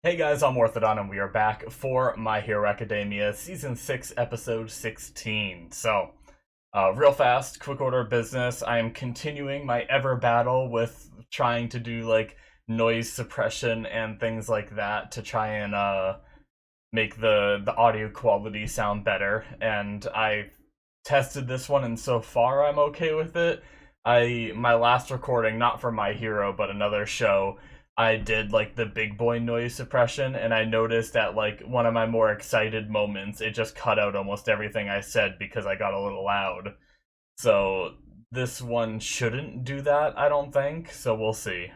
Hey guys, I'm Morthadon, and we are back for My Hero Academia Season 6, Episode 16. Real fast, quick order of business. I am continuing my ever battle with trying to do, noise suppression and things like that to try and, make the audio quality sound better. And I tested this one, and so far I'm okay with it. My last recording, not for My Hero, but another show, I did the big boy noise suppression, and I noticed at one of my more excited moments, it just cut out almost everything I said because I got a little loud. So this one shouldn't do that, I don't think. So we'll see.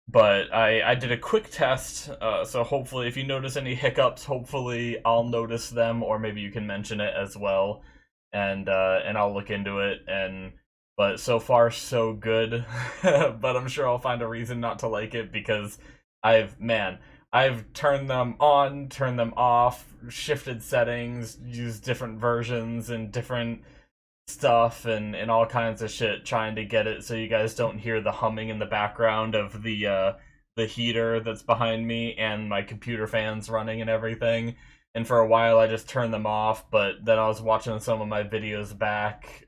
But I did a quick test, so hopefully if you notice any hiccups, hopefully I'll notice them, or maybe you can mention it as well, and I'll look into it. But so far so good. But I'm sure I'll find a reason not to like it because I've turned them on, turned them off, shifted settings, used different versions and different stuff and all kinds of shit trying to get it so you guys don't hear the humming in the background of the heater that's behind me and my computer fans running and everything. And for a while I just turned them off, but then I was watching some of my videos back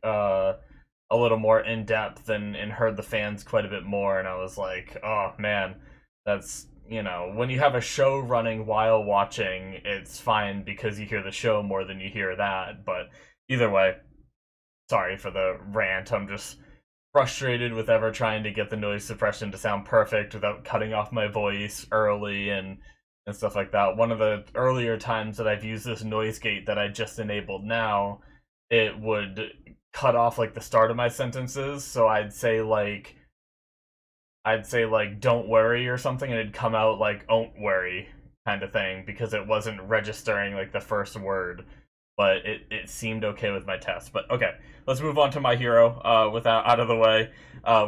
a little more in depth and heard the fans quite a bit more, and I was like, oh man, that's, when you have a show running while watching, it's fine because you hear the show more than you hear that. But either way, sorry for the rant. I'm just frustrated with ever trying to get the noise suppression to sound perfect without cutting off my voice early and stuff like that. One of the earlier times that I've used this noise gate that I just enabled now, it would cut off the start of my sentences, so I'd say don't worry or something, and it'd come out "don't worry" kind of thing because it wasn't registering the first word. But it seemed okay with my test. But okay, let's move on to My Hero. With that out of the way,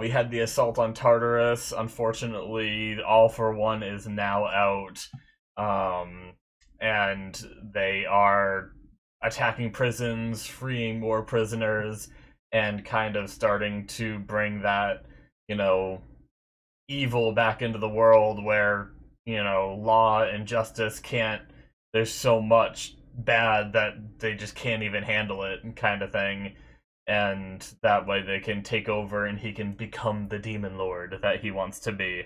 we had the assault on Tartarus. Unfortunately, All for One is now out, and they are attacking prisons, freeing more prisoners, and kind of starting to bring that, you know, evil back into the world where, law and justice can't, there's so much bad that they just can't even handle it kind of thing. And that way they can take over and he can become the demon lord that he wants to be.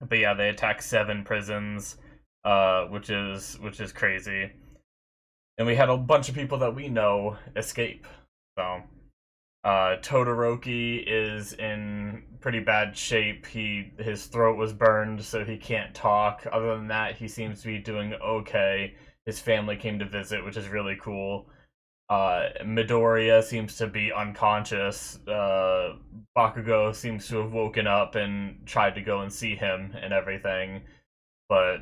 But yeah, they attack 7 prisons, which is crazy. And we had a bunch of people that we know escape. So Todoroki is in pretty bad shape. His throat was burned, so he can't talk. Other than that, he seems to be doing okay. His family came to visit, which is really cool. Midoriya seems to be unconscious. Bakugo seems to have woken up and tried to go and see him and everything. But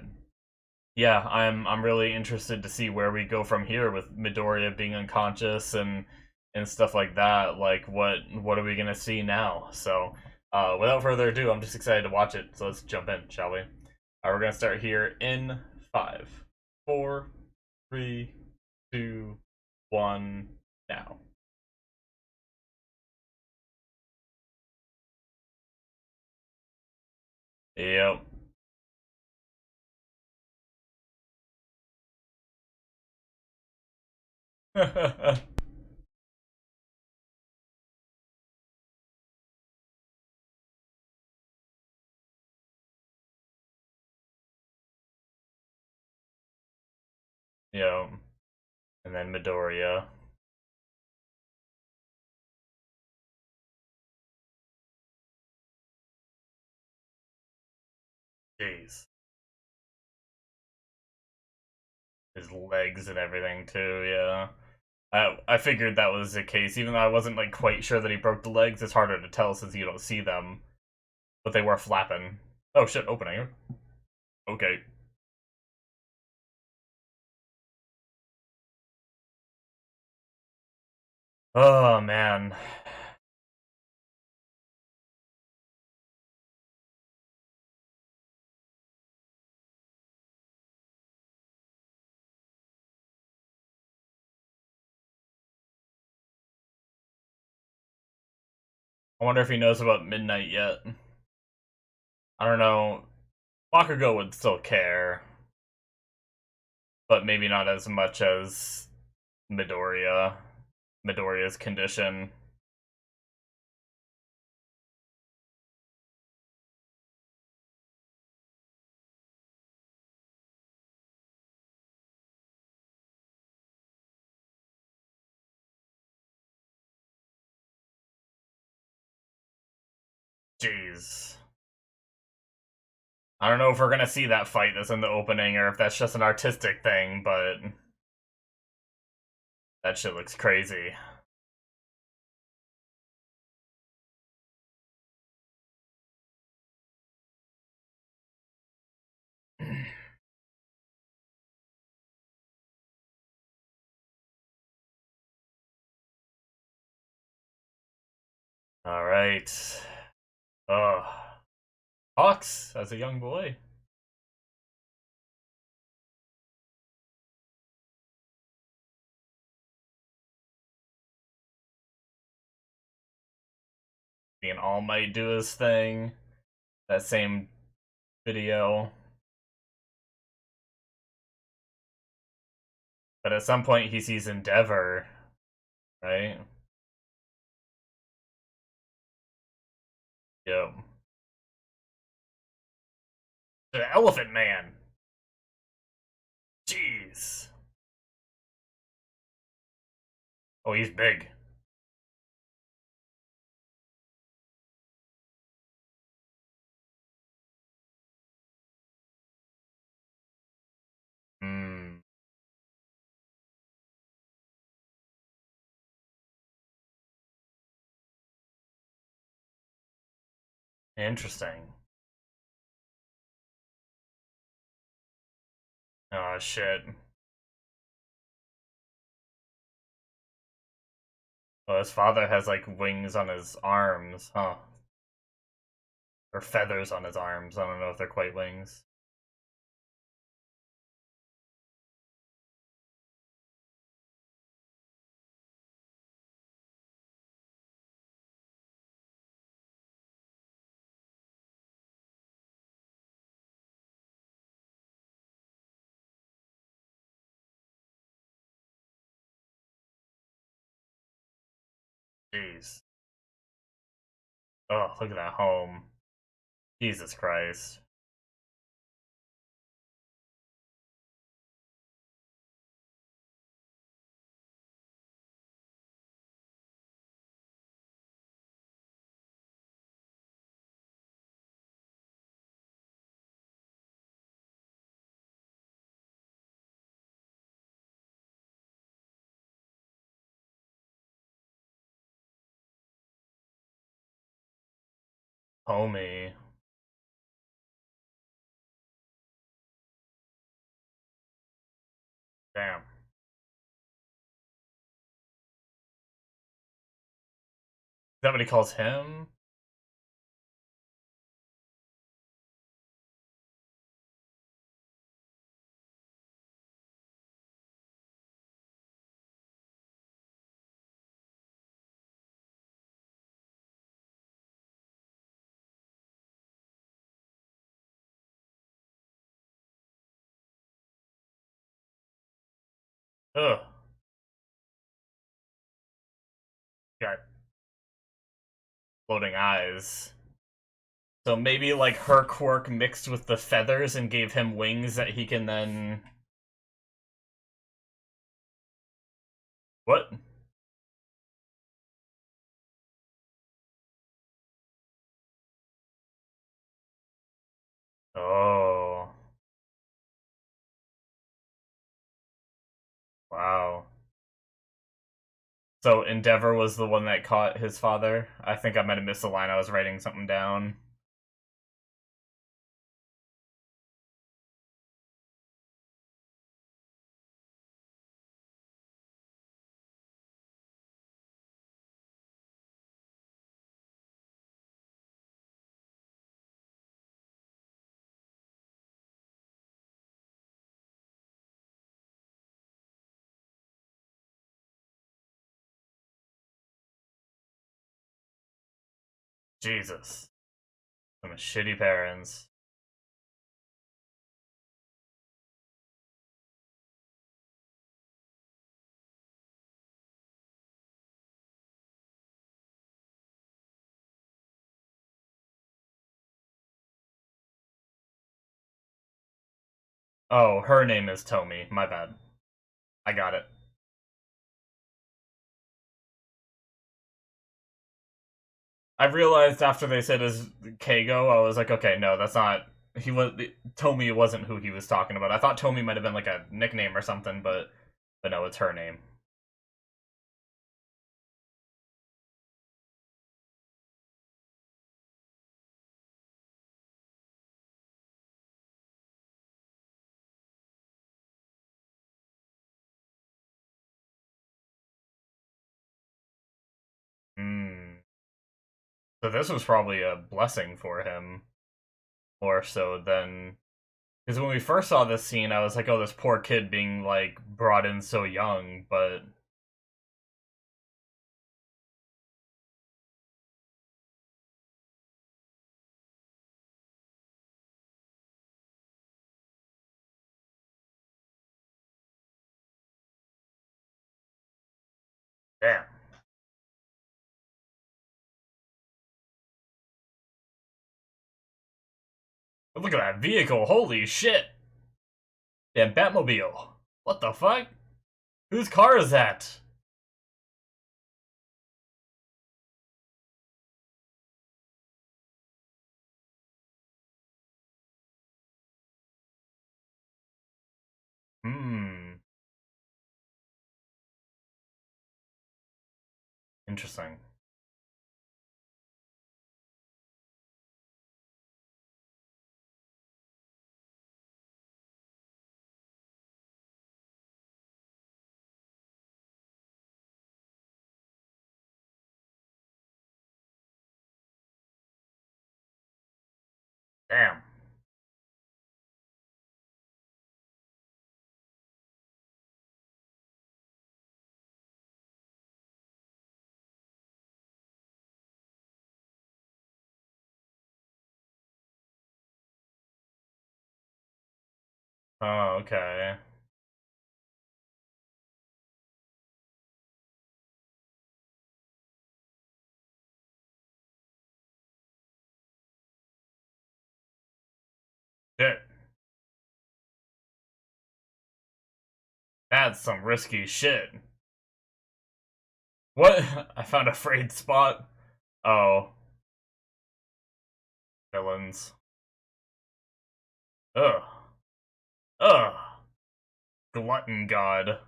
yeah, I'm really interested to see where we go from here with Midoriya being unconscious and stuff like that. What are we gonna see now? So, without further ado, I'm just excited to watch it. So let's jump in, shall we? We're gonna start here in 5, 4, 3, 2, 1, now. Yep. Yep. And then Midoriya. Jeez. His legs and everything too, yeah. I figured that was the case, even though I wasn't quite sure that he broke the legs. It's harder to tell since you don't see them, but they were flapping. Oh shit, opening. Okay. Oh man. I wonder if he knows about midnight yet. I don't know. Bakugo would still care, but maybe not as much as Midoriya. Midoriya's condition. Jeez. I don't know if we're gonna see that fight that's in the opening or if that's just an artistic thing, but that shit looks crazy. Alright. Ugh. Hawks as a young boy. Being All Might do his thing. That same video. But at some point he sees Endeavor, right? Yep. The Elephant Man. Jeez. Oh, he's big. Hmm. Interesting. Oh, shit. Well, his father has, like, wings on his arms, huh? Or feathers on his arms. I don't know if they're quite wings. Jeez. Oh, look at that home. Jesus Christ. Homie. Damn. Is that what he calls him? Ugh. Got floating eyes. So maybe, like, her quirk mixed with the feathers and gave him wings that he can then... What? Oh. Wow. So Endeavor was the one that caught his father? I think I might have missed the line. I was writing something down. Jesus. Some shitty parents. Oh, her name is Tomi. My bad. I got it. I realized after they said his Kago, I was like, okay, no, that's not. He was Tomi wasn't who he was talking about. I thought Tomi might have been like a nickname or something, but no, it's her name. Hmm. So this was probably a blessing for him, more so than because when we first saw this scene, I was like, oh, this poor kid being like brought in so young, but damn. Look at that vehicle, holy shit! Damn Batmobile. What the fuck? Whose car is that? Hmm. Interesting. Damn. Oh, okay. Shit. That's some risky shit. What? I found a frayed spot. Oh, villains. Ugh. Ugh. Glutton god.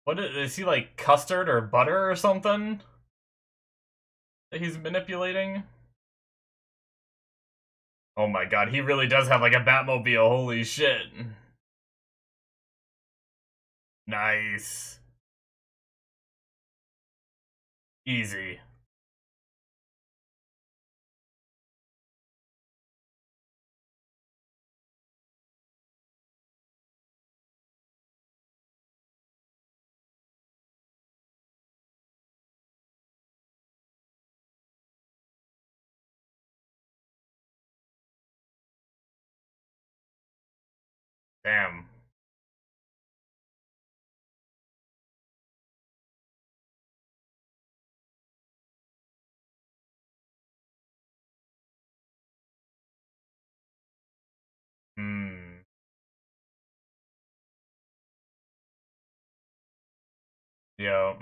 Is he like custard or butter or something that he's manipulating? Oh my god, he really does have like a Batmobile, holy shit. Nice. Easy. Damn. Hmm. Yo.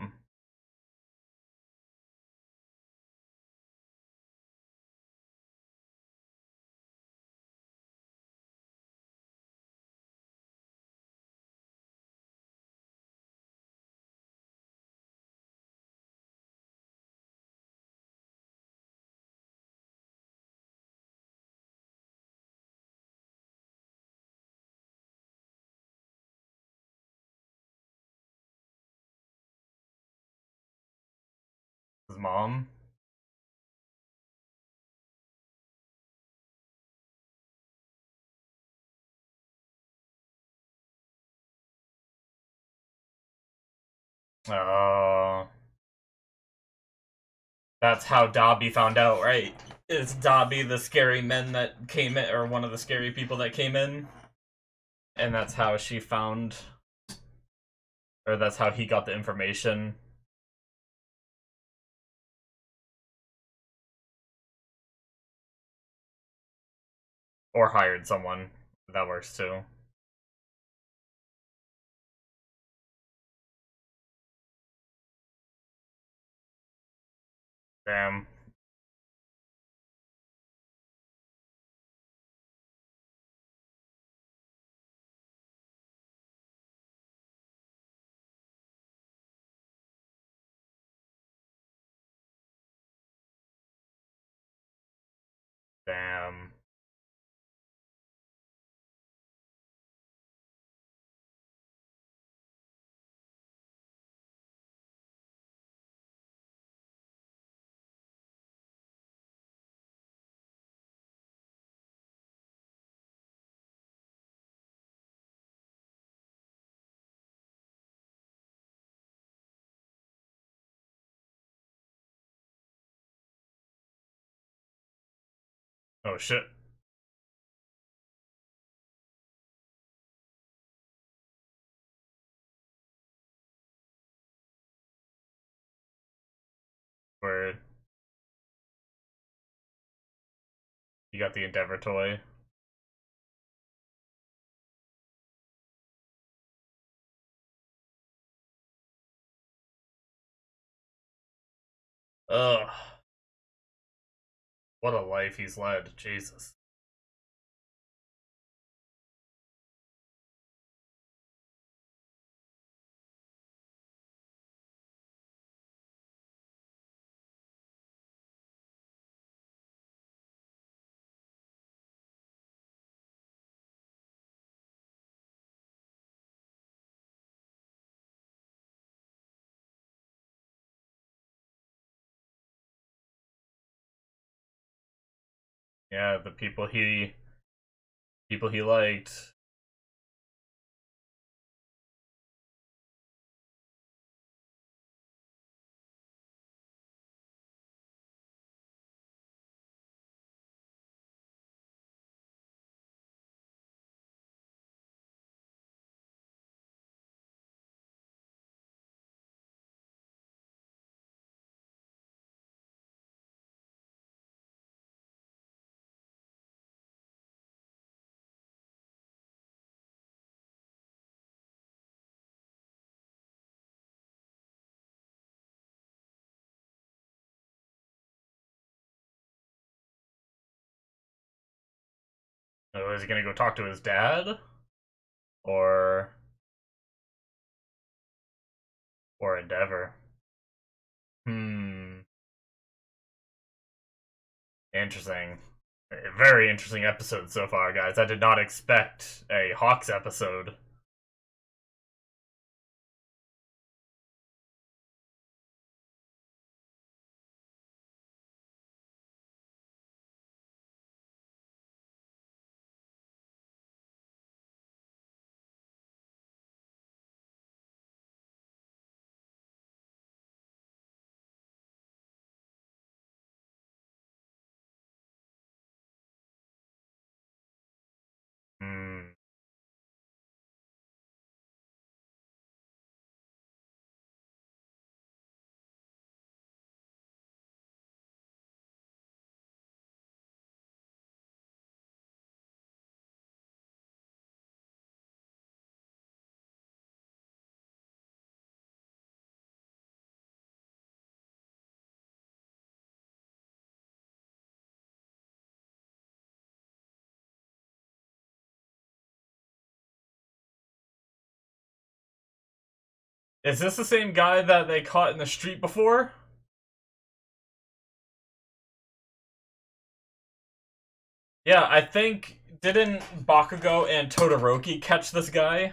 His mom? Oh. That's how Dobby found out, right? Is Dobby the scary men that came in, or one of the scary people that came in? And that's how she found, or that's how he got the information, or hired someone. That works too. Damn. Damn. Oh shit. Where you got the Endeavor toy. Ugh. What a life he's led. Jesus. Yeah, the people he liked. Oh, is he gonna go talk to his dad? Or Endeavor? Hmm. Interesting. A very interesting episode so far, guys. I did not expect a Hawks episode. Hmm. Is this the same guy that they caught in the street before? Yeah, I think didn't Bakugo and Todoroki catch this guy?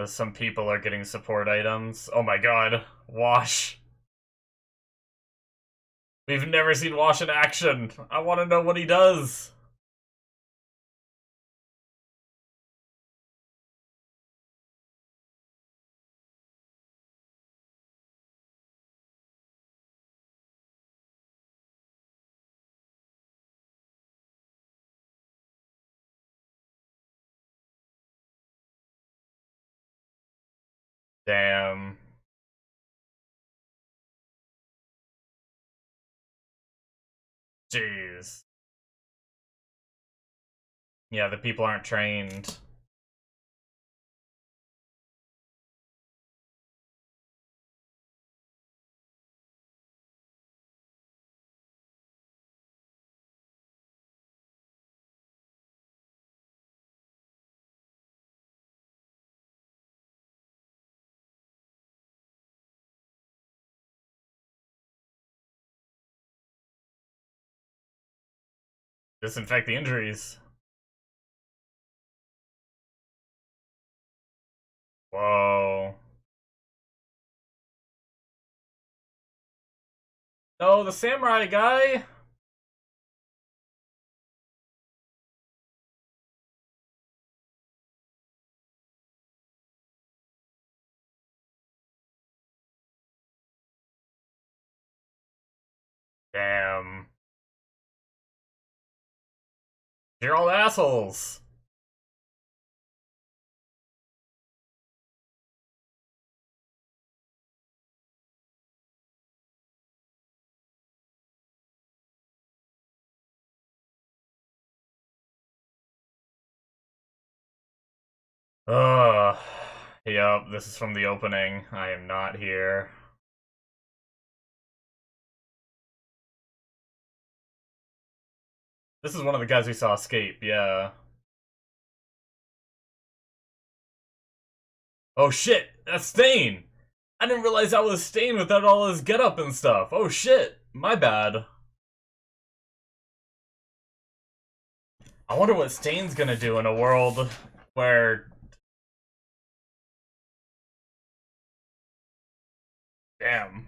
Some people are getting support items. Oh my god, Wash. We've never seen Wash in action. I want to know what he does. Damn. Jeez. Yeah, the people aren't trained. Disinfect the injuries. Whoa. No, the samurai guy? Damn. You're all assholes. Ugh. Yep, this is from the opening. I am not here. This is one of the guys we saw escape, yeah. Oh shit, that's Stain! I didn't realize that was Stain without all his getup and stuff. Oh shit, my bad. I wonder what Stain's gonna do in a world where... Damn.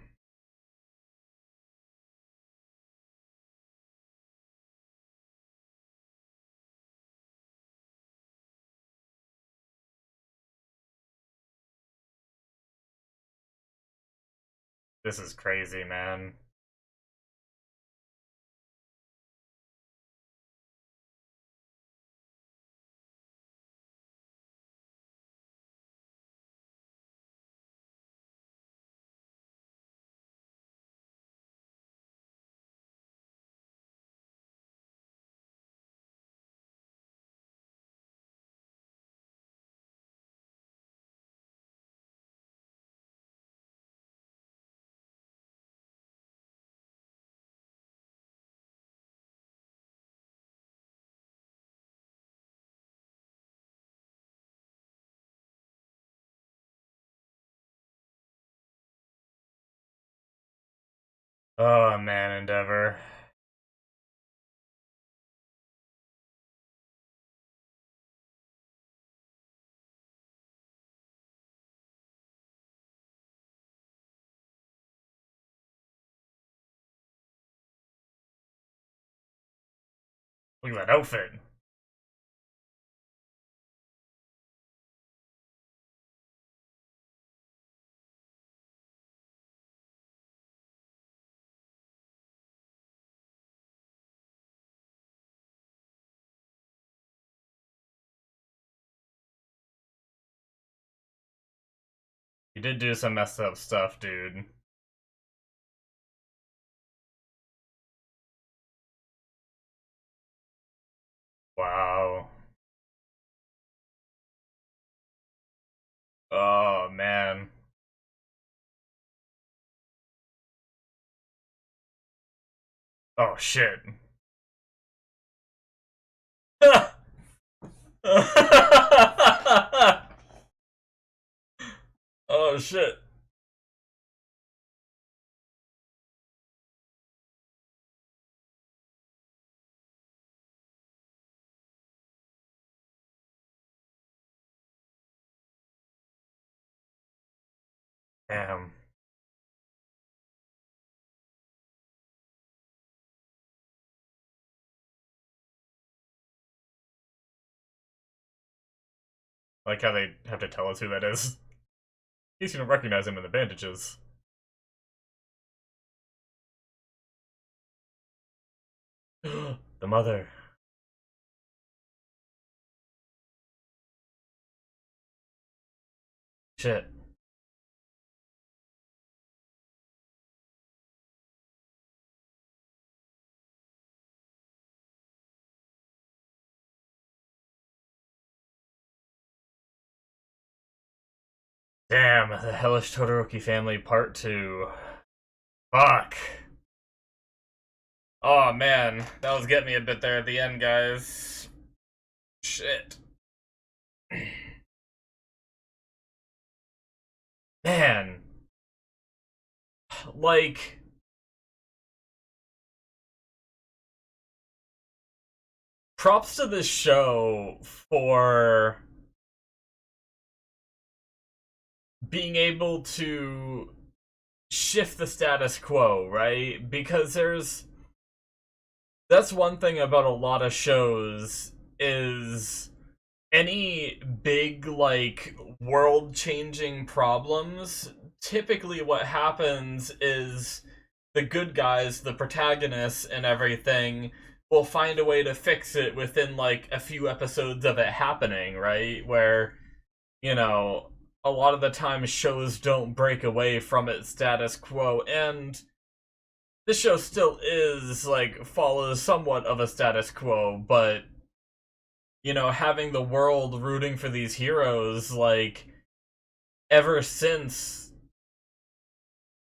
This is crazy, man. Oh man, Endeavor. Look at that outfit. You did do some messed up stuff, dude. Wow. Oh man. Oh shit. Oh shit. Damn. Like how they have to tell us who that is. He's gonna recognize him in the bandages. The mother. Shit. Damn, the Hellish Todoroki Family Part 2. Fuck. Oh man, that was getting me a bit there at the end, guys. Shit. Man. Like, props to this show for being able to shift the status quo, right? Because that's one thing about a lot of shows is any big like world-changing problems, typically what happens is the good guys, the protagonists and everything will find a way to fix it within like a few episodes of it happening, right? Where, you know, a lot of the time shows don't break away from its status quo, and this show still is like follows somewhat of a status quo, but you know, having the world rooting for these heroes, like, ever since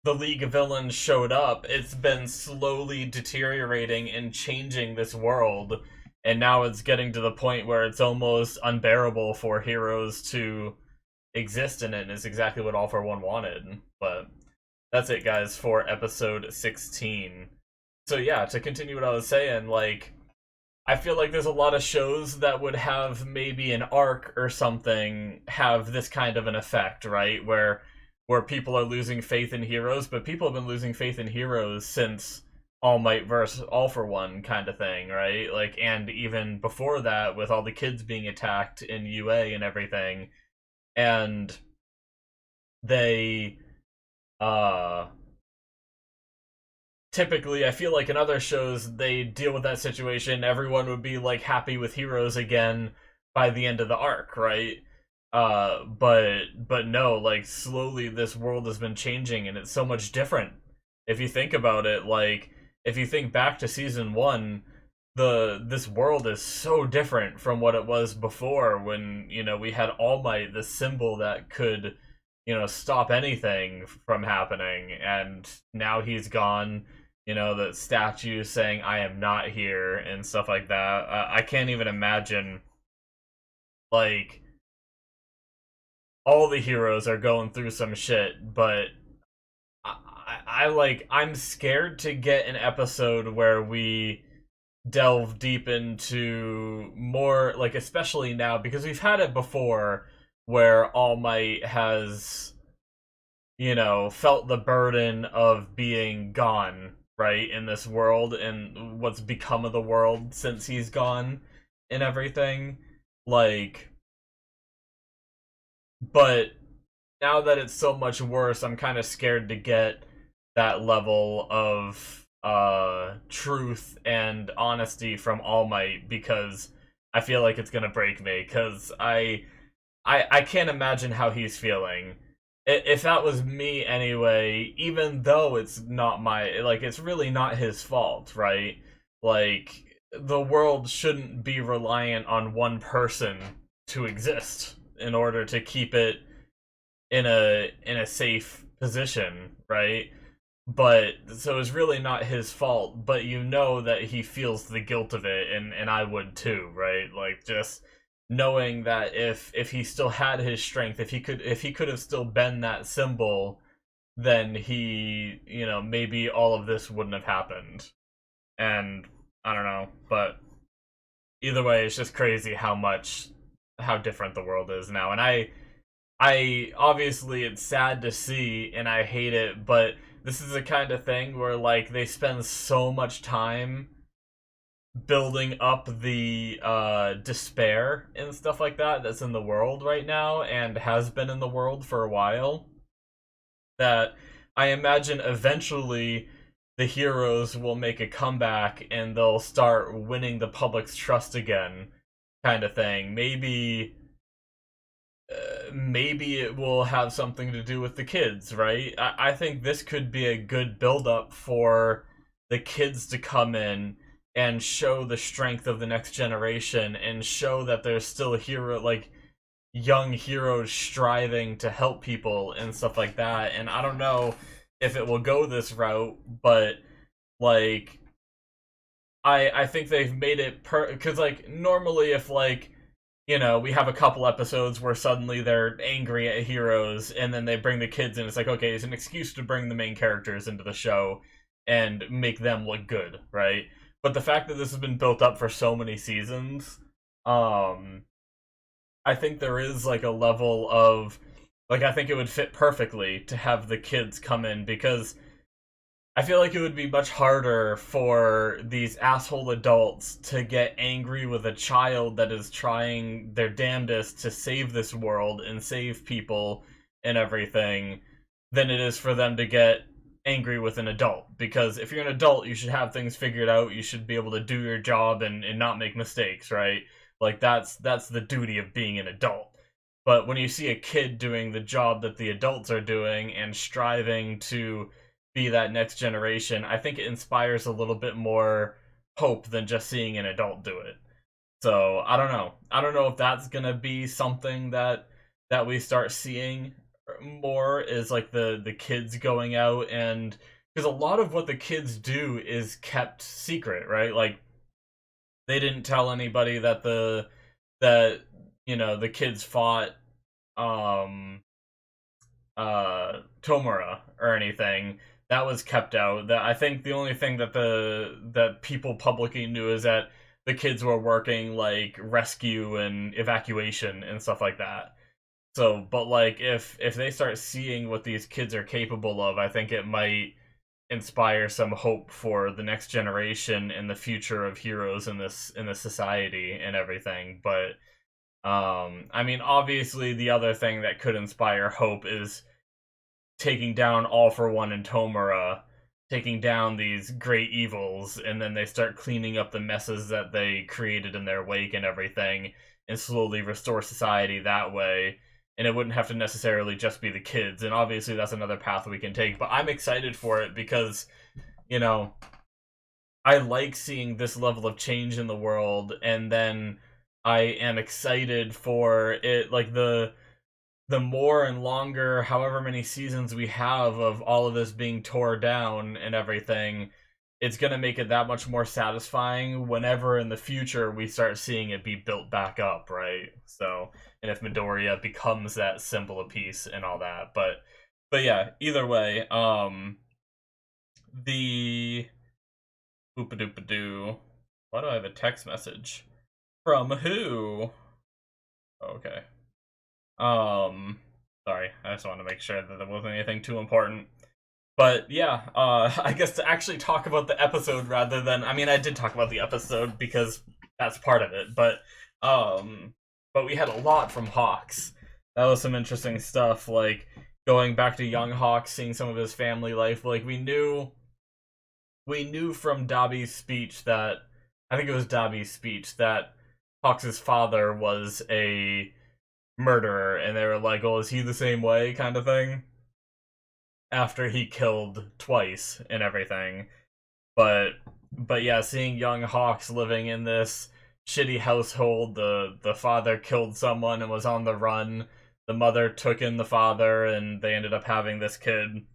the League of Villains showed up, it's been slowly deteriorating and changing this world, and now it's getting to the point where it's almost unbearable for heroes to exist in it, and it's exactly what All for One wanted. But that's it, guys, for episode 16. So yeah, to continue what I was saying, like, I feel like there's a lot of shows that would have maybe an arc or something have this kind of an effect, right? Where people are losing faith in heroes, but people have been losing faith in heroes since All Might versus All for One kind of thing, right? Like, and even before that, with all the kids being attacked in UA and everything, and they, uh, typically, I feel like in other shows, they deal with that situation, everyone would be, like, happy with heroes again by the end of the arc, right? But no, like, slowly this world has been changing, and it's so much different. If you think about it, like, if you think back to Season 1, this world is so different from what it was before when, you know, we had All Might, the symbol that could, you know, stop anything from happening, and now he's gone. You know, the statue saying "I am not here" and stuff like that. I can't even imagine, like, all the heroes are going through some shit, but I'm scared to get an episode where we delve deep into more, like, especially now, because we've had it before where All Might has, you know, felt the burden of being gone, right, in this world, and what's become of the world since he's gone and everything. Like, but now that it's so much worse, I'm kind of scared to get that level of truth and honesty from All Might, because I feel like it's gonna break me, because I can't imagine how he's feeling. If that was me anyway, even though it's not my, like, it's really not his fault, right? Like, the world shouldn't be reliant on one person to exist in order to keep it in a safe position, right? But so it's really not his fault, but you know that he feels the guilt of it, and I would too, right? Like, just knowing that if he still had his strength, if he could have still been that symbol, then he, you know, maybe all of this wouldn't have happened. And I don't know, but either way, it's just crazy how different the world is now. And I obviously, it's sad to see and I hate it, but this is the kind of thing where, like, they spend so much time building up the despair and stuff like that that's in the world right now and has been in the world for a while, that I imagine eventually the heroes will make a comeback and they'll start winning the public's trust again, kind of thing. Maybe it will have something to do with the kids, right? I think this could be a good build-up for the kids to come in and show the strength of the next generation and show that there's still a hero, like, young heroes striving to help people and stuff like that. And I don't know if it will go this route, but like I think they've made it because like normally if like we have a couple episodes where suddenly they're angry at heroes and then they bring the kids in, it's like, okay, it's an excuse to bring the main characters into the show and make them look good, right? But the fact that this has been built up for so many seasons, um I think there is like a level of like I think it would fit perfectly to have the kids come in because I feel like it would be much harder for these asshole adults to get angry with a child that is trying their damnedest to save this world and save people and everything than it is for them to get angry with an adult. Because if you're an adult, you should have things figured out. You should be able to do your job and not make mistakes, right? Like that's the duty of being an adult. But when you see a kid doing the job that the adults are doing and striving to be that next generation, I think it inspires a little bit more hope than just seeing an adult do it. So I don't know. I don't know if that's gonna be something that we start seeing more is like the kids going out and because a lot of what the kids do is kept secret, right? Like they didn't tell anybody that that the kids fought um Tomura or anything. That was kept out. That I think the only thing that people publicly knew is that the kids were working like rescue and evacuation and stuff like that. So, but like if they start seeing what these kids are capable of, I think it might inspire some hope for the next generation and the future of heroes in this society and everything. But I mean, obviously, the other thing that could inspire hope is taking down All for One and Tomura, taking down these great evils, and then they start cleaning up the messes that they created in their wake and everything, and slowly restore society that way. And it wouldn't have to necessarily just be the kids. And obviously, that's another path we can take. But I'm excited for it because, you know, I like seeing this level of change in the world, and then I am excited for it, like the more and longer, however many seasons we have of all of this being tore down and everything, it's gonna make it that much more satisfying whenever in the future we start seeing it be built back up, right? So, and if Midoriya becomes that symbol of peace and all that, but yeah, either way, the oopadoop why do I have a text message from who? Okay. Um, Sorry, I just want to make sure that there wasn't anything too important. But yeah, I guess to actually talk about the episode rather than, I mean, I did talk about the episode because that's part of it, but we had a lot from Hawks. That was some interesting stuff, like going back to young Hawks, seeing some of his family life. Like we knew from Dabi's speech that, I think it was Dabi's speech, that Hawks' father was a murderer, and they were like, "Oh, is he the same way?" kind of thing. After he killed twice and everything, but yeah, seeing young Hawks living in this shitty household, the father killed someone and was on the run. The mother took in the father, and they ended up having this kid.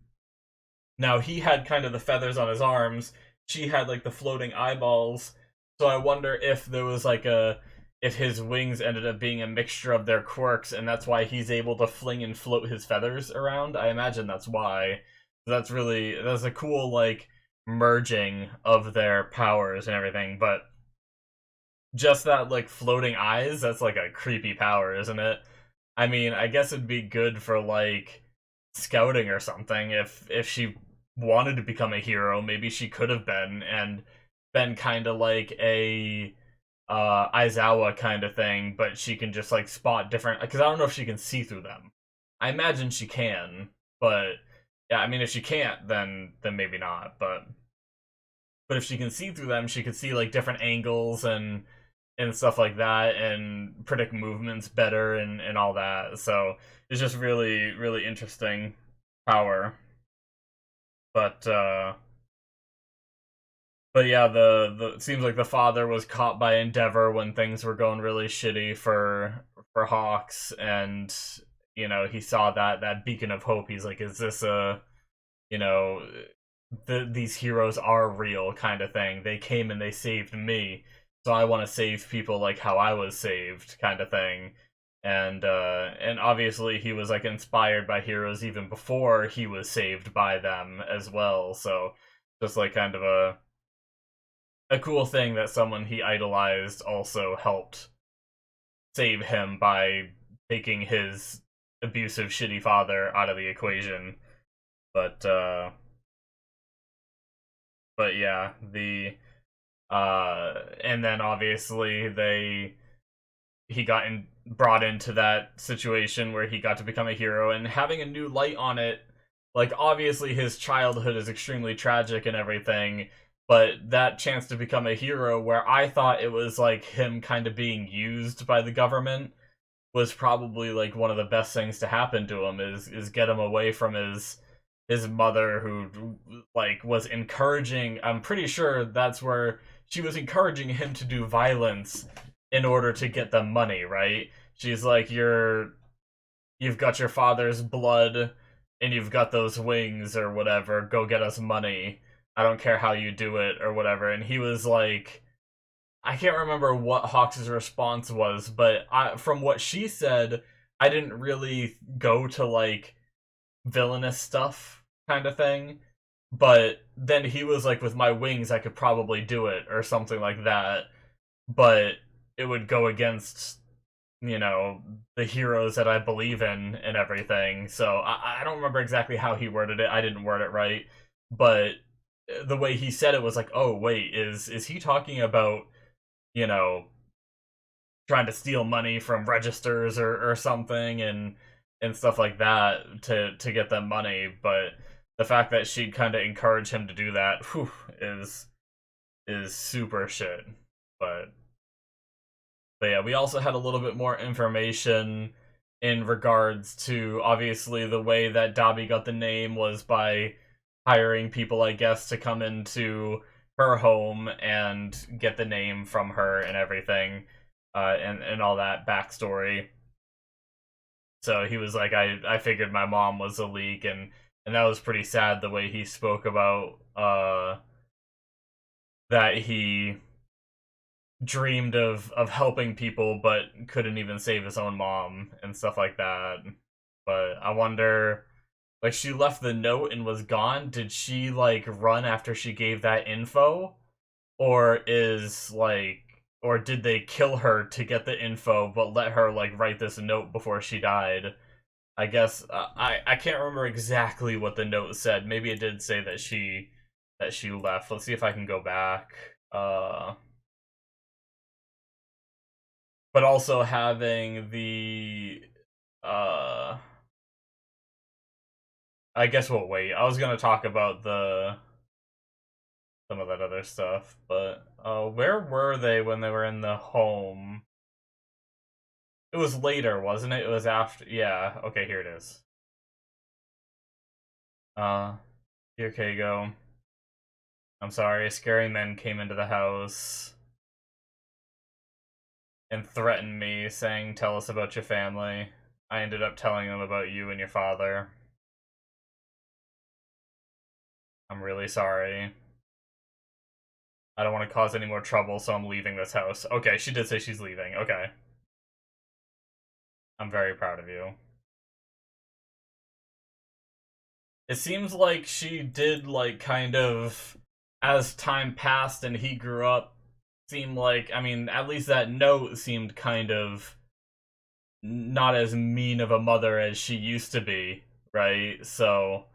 Now he had kind of the feathers on his arms. She had like the floating eyeballs. So I wonder if there was like a if his wings ended up being a mixture of their quirks, and that's why he's able to fling and float his feathers around. I imagine that's why. That's a cool like merging of their powers and everything. But just that like floating eyes, that's like a creepy power, isn't it? I mean, I guess it'd be good for like scouting or something if she wanted to become a hero. Maybe she could have been and been kind of like a Aizawa kind of thing, but she can just like spot different, because I don't know if she can see through them. I imagine she can, but yeah, I mean if she can't then maybe not, but if she can see through them, she could see like different angles and stuff like that and predict movements better and all that. So it's just really really interesting power. But yeah, the it seems like the father was caught by Endeavor when things were going really shitty for Hawks, and he saw that beacon of hope. He's like, is this a you know these heroes are real kind of thing. They came and they saved me, so I want to save people like how I was saved kind of thing. And obviously he was like inspired by heroes even before he was saved by them as well. So just like kind of a cool thing that someone he idolized also helped save him by taking his abusive shitty father out of the equation. But but yeah, the and then obviously he got brought into that situation where he got to become a hero, and having a new light on it, like obviously his childhood is extremely tragic and everything, but that chance to become a hero where I thought it was like him kind of being used by the government was probably like one of the best things to happen to him, is get him away from his mother, who like was encouraging. I'm pretty sure that's where she was encouraging him to do violence in order to get the money, right? She's like, you've got your father's blood and you've got those wings or whatever, go get us money. I don't care how you do it or whatever. And he was like, I can't remember what Hawks' response was, but from what she said, I didn't really go to like villainous stuff kind of thing. But then he was like, with my wings, I could probably do it or something like that. But it would go against, the heroes that I believe in and everything. So I don't remember exactly how he worded it. I didn't word it right. But the way he said it was like, oh, wait, is he talking about, trying to steal money from registers or something and stuff like that to get them money? But the fact that she'd kind of encourage him to do that, whew, is super shit. But yeah, we also had a little bit more information in regards to, obviously, the way that Dobby got the name was by hiring people, I guess, to come into her home and get the name from her and everything, and all that backstory. So he was like, I figured my mom was a leak, and that was pretty sad the way he spoke about that he dreamed of helping people but couldn't even save his own mom and stuff like that. But I wonder, like, she left the note and was gone. Did she like run after she gave that info, or or did they kill her to get the info but let her like write this note before she died? I guess I can't remember exactly what the note said. Maybe it did say that she left. Let's see if I can go back. But also having the I guess we'll wait. I was gonna talk about some of that other stuff, but where were they when they were in the home? It was later, wasn't it? It was after. Yeah. Okay, here it is. Here Kago. I'm sorry. Scary men came into the house and threatened me, saying, "Tell us about your family." I ended up telling them about you and your father. I'm really sorry. I don't want to cause any more trouble, so I'm leaving this house. Okay, she did say she's leaving. Okay. I'm very proud of you. It seems like she did, like, kind of, as time passed and he grew up, seemed like, I mean, at least that note seemed kind of not as mean of a mother as she used to be, right? So,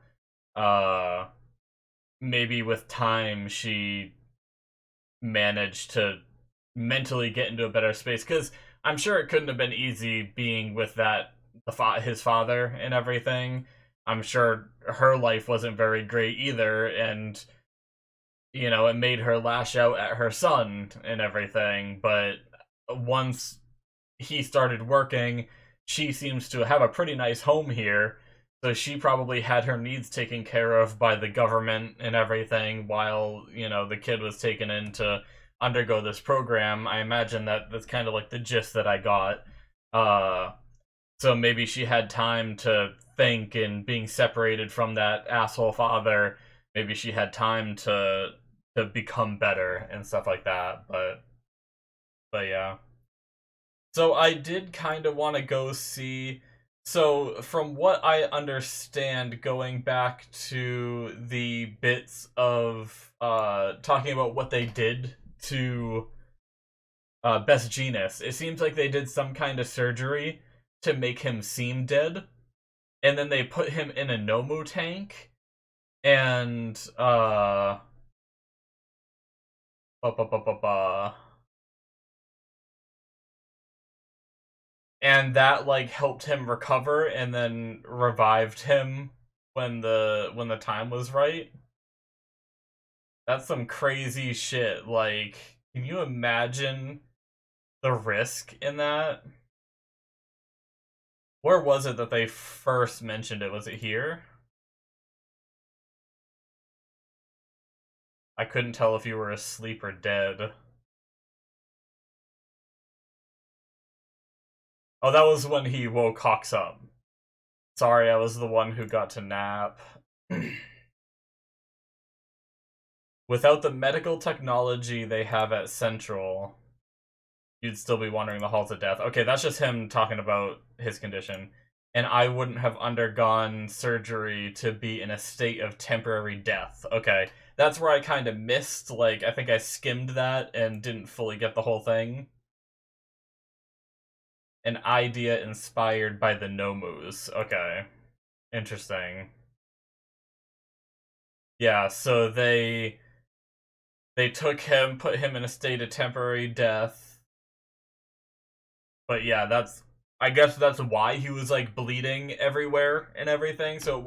maybe with time she managed to mentally get into a better space, because I'm sure it couldn't have been easy being with his father and everything. I'm sure her life wasn't very great either, and it made her lash out at her son and everything. But once he started working, she seems to have a pretty nice home here, so she probably had her needs taken care of by the government and everything while, the kid was taken in to undergo this program. I imagine that's kind of like the gist that I got. Uh, so maybe she had time to think, and being separated from that asshole father, maybe she had time to become better and stuff like that. But yeah. So I did kind of want to go see. So from what I understand, going back to the bits of talking about what they did to Best Genus, it seems like they did some kind of surgery to make him seem dead, and then they put him in a Nomu tank, and ba, ba, ba, ba, ba. And that like helped him recover and then revived him when the time was right. That's some crazy shit. Like, can you imagine the risk in that? Where was it that they first mentioned it? Was it here? I couldn't tell if you were asleep or dead. Oh, that was when he woke Hawks up. Sorry, I was the one who got to nap. Without the medical technology they have at Central, you'd still be wandering the halls of death. Okay, that's just him talking about his condition. And I wouldn't have undergone surgery to be in a state of temporary death. Okay, that's where I kind of missed. Like, I think I skimmed that and didn't fully get the whole thing. An idea inspired by the Nomus. Okay, interesting. Yeah, so they took him, put him in a state of temporary death. But yeah, I guess that's why he was like bleeding everywhere and everything. So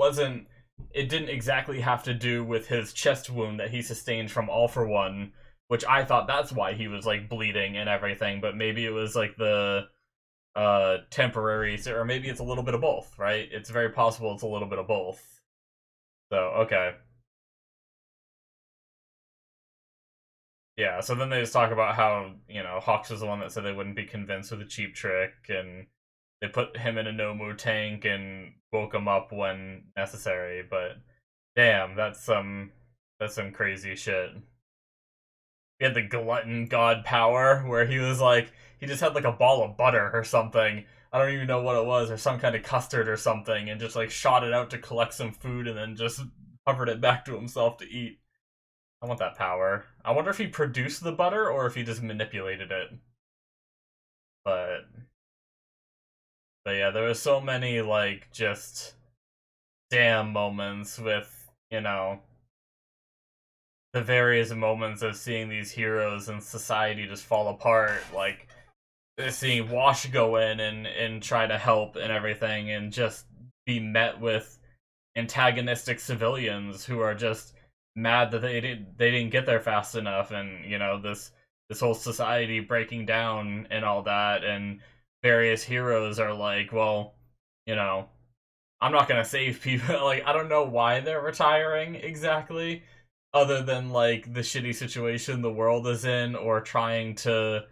it didn't exactly have to do with his chest wound that he sustained from All For One, which I thought that's why he was like bleeding and everything, but maybe it was like the temporary, or maybe it's a little bit of both, right? It's very possible it's a little bit of both. So, okay. Yeah, so then they just talk about how, Hawks was the one that said they wouldn't be convinced with a cheap trick, and they put him in a Nomu tank and woke him up when necessary, but damn, that's some crazy shit. He had the glutton god power where he was like he just had like a ball of butter or something. I don't even know what it was, or some kind of custard or something, and just like shot it out to collect some food and then just covered it back to himself to eat. I want that power. I wonder if he produced the butter or if he just manipulated it. But but yeah, there was so many like just damn moments with, the various moments of seeing these heroes and society just fall apart, like seeing Wash go in and try to help and everything, and just be met with antagonistic civilians who are just mad that they didn't get there fast enough, and this whole society breaking down and all that, and various heroes are like, well, you know, I'm not gonna save people. Like, I don't know why they're retiring exactly, other than like the shitty situation the world is in, or trying to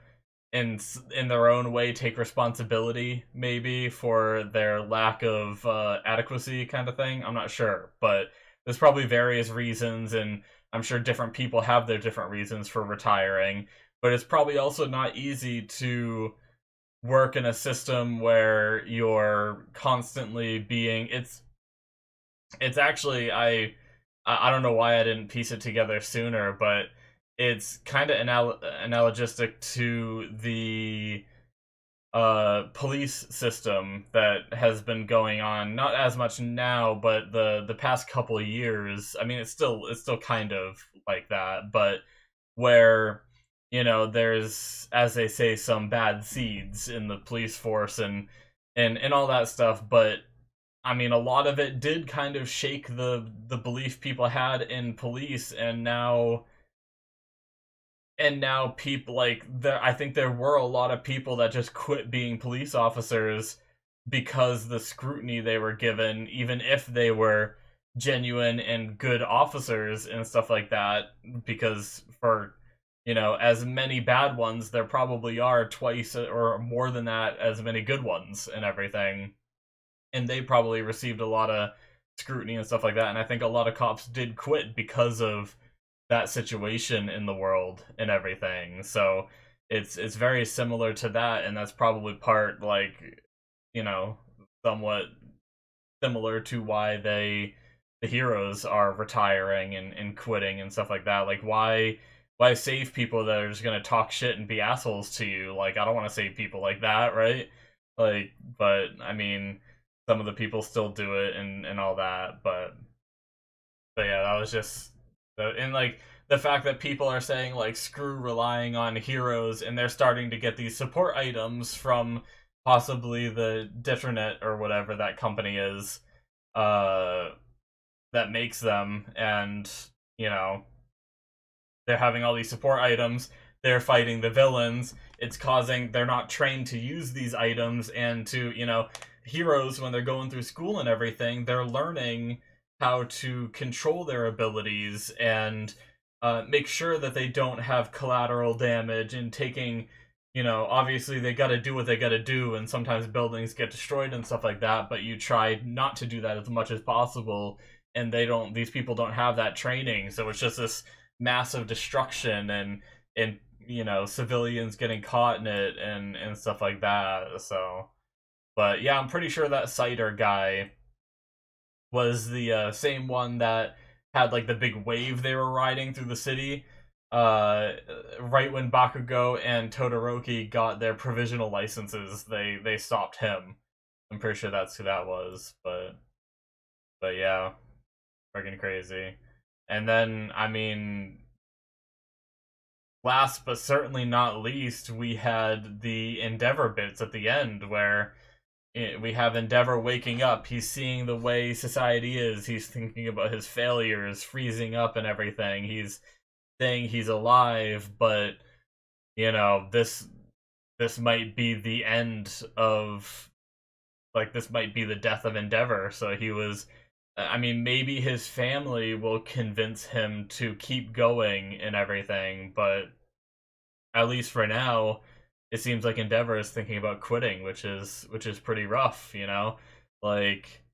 in their own way take responsibility maybe for their lack of adequacy kind of thing. I'm not sure, but there's probably various reasons, and I'm sure different people have their different reasons for retiring, but it's probably also not easy to work in a system where you're constantly being it's actually I don't know why I didn't piece it together sooner, but it's kind of analogistic to the police system that has been going on, not as much now, but the past couple of years. I mean, it's still kind of like that, but where there's, as they say, some bad seeds in the police force, and all that stuff, but I mean, a lot of it did kind of shake the belief people had in police, and now people like there. I think there were a lot of people that just quit being police officers because the scrutiny they were given, even if they were genuine and good officers and stuff like that, because for as many bad ones, there probably are twice or more than that as many good ones and everything. And they probably received a lot of scrutiny and stuff like that. And I think a lot of cops did quit because of that situation in the world and everything. So it's very similar to that, and that's probably part, like, you know, somewhat similar to why the heroes are retiring and quitting and stuff like that. Like, why save people that are just gonna talk shit and be assholes to you? Like, I don't want to save people like that, right? Like, but I mean, some of the people still do it and all that, but yeah, that was just and like the fact that people are saying like screw relying on heroes, and they're starting to get these support items from possibly the Detronet or whatever that company is, uh that makes them, and you know they're having all these support items, they're fighting the villains, it's causing, they're not trained to use these items, and to, heroes, when they're going through school and everything, they're learning how to control their abilities and make sure that they don't have collateral damage, and taking, obviously they gotta do what they gotta do, and sometimes buildings get destroyed and stuff like that, but you try not to do that as much as possible, and these people don't have that training, so it's just this massive destruction, and civilians getting caught in it and stuff like that. So, but yeah, I'm pretty sure that Cider guy was the same one that had like the big wave they were riding through the city, right when Bakugo and Todoroki got their provisional licenses. They stopped him. I'm pretty sure that's who that was. But yeah, freaking crazy. And then, I mean, last but certainly not least, we had the Endeavor bits at the end, where we have Endeavor waking up. He's seeing the way society is. He's thinking about his failures, freezing up and everything. He's saying he's alive, but this might be the end of, like, this might be the death of Endeavor. So he was, I mean, maybe his family will convince him to keep going and everything, but at least for now, it seems like Endeavor is thinking about quitting, which is pretty rough. Like,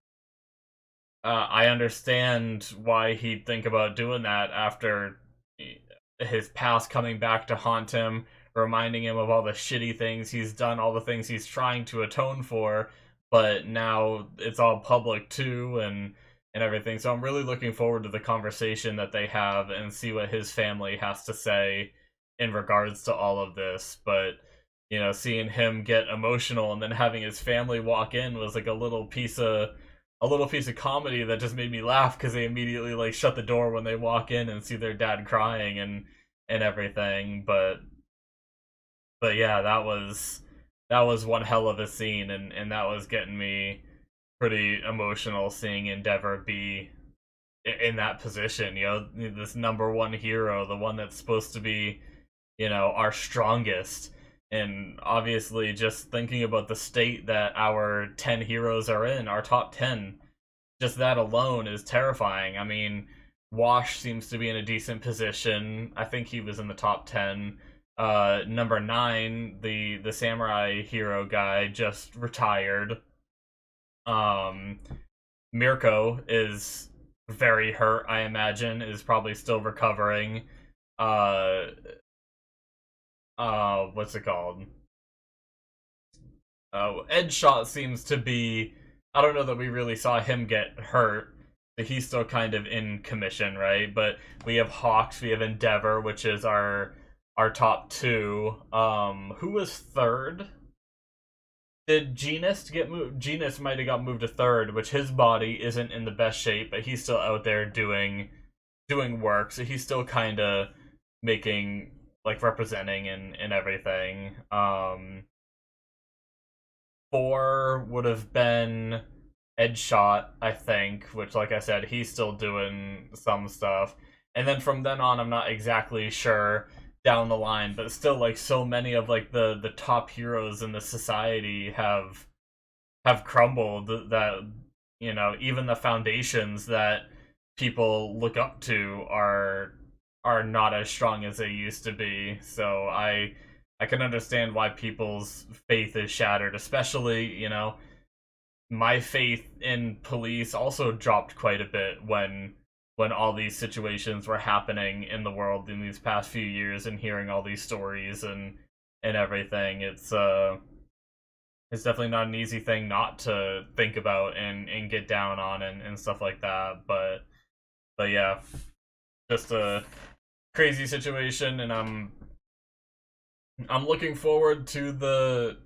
I understand why he'd think about doing that after his past coming back to haunt him, reminding him of all the shitty things he's done, all the things he's trying to atone for, but now it's all public too, and everything. So I'm really looking forward to the conversation that they have and see what his family has to say in regards to all of this. But seeing him get emotional and then having his family walk in was like a little piece of comedy that just made me laugh, because they immediately like shut the door when they walk in and see their dad crying and everything. But yeah, that was one hell of a scene, and that was getting me pretty emotional, seeing Endeavor be in that position. This number one hero, the one that's supposed to be, our strongest. And obviously, just thinking about the state that our 10 heroes are in, our top 10, just that alone is terrifying. I mean, Wash seems to be in a decent position. I think he was in the top 10. Number 9, the samurai hero guy, just retired. Mirko is very hurt, I imagine, is probably still recovering. What's it called? Edgeshot seems to be, I don't know that we really saw him get hurt, but he's still kind of in commission, right? But we have Hawks, we have Endeavor, which is our top 2. Who was third? Did Genus get moved? Genus might have got moved to third, which his body isn't in the best shape, but he's still out there doing work, so he's still kind of making, like, representing and everything. 4 would have been Edgeshot, I think, which, like I said, he's still doing some stuff. And then from then on, I'm not exactly sure down the line, but still, like, so many of like the top heroes in the society have crumbled, that even the foundations that people look up to are are not as strong as they used to be. So I can understand why people's faith is shattered, especially, you know, my faith in police also dropped quite a bit when all these situations were happening in the world in these past few years, and hearing all these stories and everything. It's definitely not an easy thing not to think about and get down on and stuff like that. But yeah, just a crazy situation, and I'm looking forward to the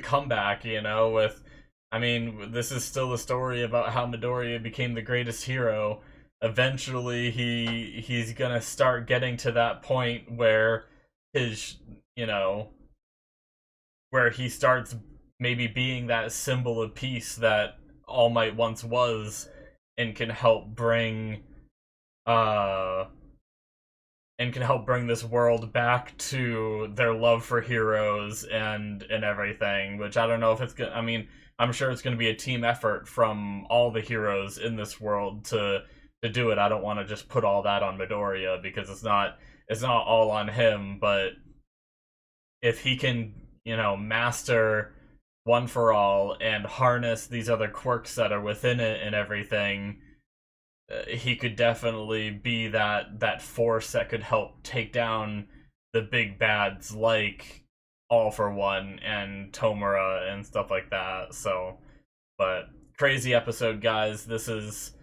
comeback, you know, with, I mean, this is still a story about how Midoriya became the greatest hero. Eventually he's gonna start getting to that point where his, you know, where he starts maybe being that symbol of peace that All Might once was, and can help bring uh this world back to their love for heroes and everything. Which I don't know if it's gonna. I mean, I'm sure it's gonna be a team effort from all the heroes in this world to do it. I don't want to just put all that on Midoriya, because it's not all on him. But if he can, you know, master One for All and harness these other quirks that are within it and everything, he could definitely be that force that could help take down the big bads like All for One and Tomura and stuff like that. So, but crazy episode, guys. This is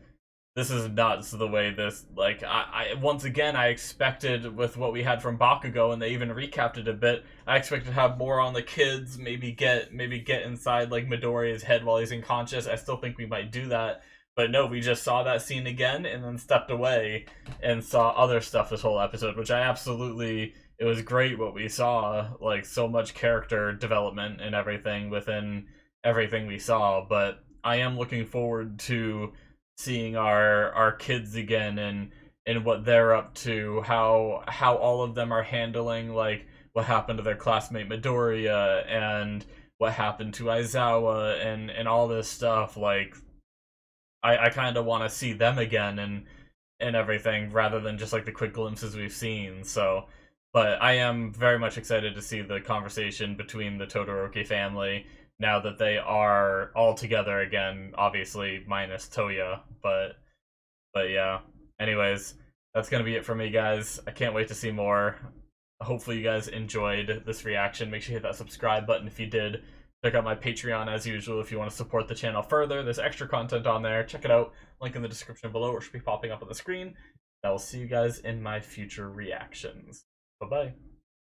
nuts, the way this, like, I once again, I expected, with what we had from Bakugo, and they even recapped it a bit, I expected to have more on the kids, maybe get inside, like, Midoriya's head while he's unconscious. I still think we might do that, but no, we just saw that scene again, and then stepped away, and saw other stuff this whole episode, which I absolutely, it was great what we saw, like, so much character development and everything within everything we saw. But I am looking forward to seeing our kids again, and what they're up to, how all of them are handling, like, what happened to their classmate Midoriya, and what happened to Aizawa, and all this stuff. Like, I kind of want to see them again and everything, rather than just like the quick glimpses we've seen. So, but I am very much excited to see the conversation between the Todoroki family, now that they are all together again, obviously minus Toya. But yeah. Anyways, that's gonna be it for me, guys. I can't wait to see more. Hopefully you guys enjoyed this reaction. Make sure you hit that subscribe button if you did. Check out my Patreon as usual if you want to support the channel further. There's extra content on there. Check it out. Link in the description below, or should be popping up on the screen. I will see you guys in my future reactions. Bye-bye.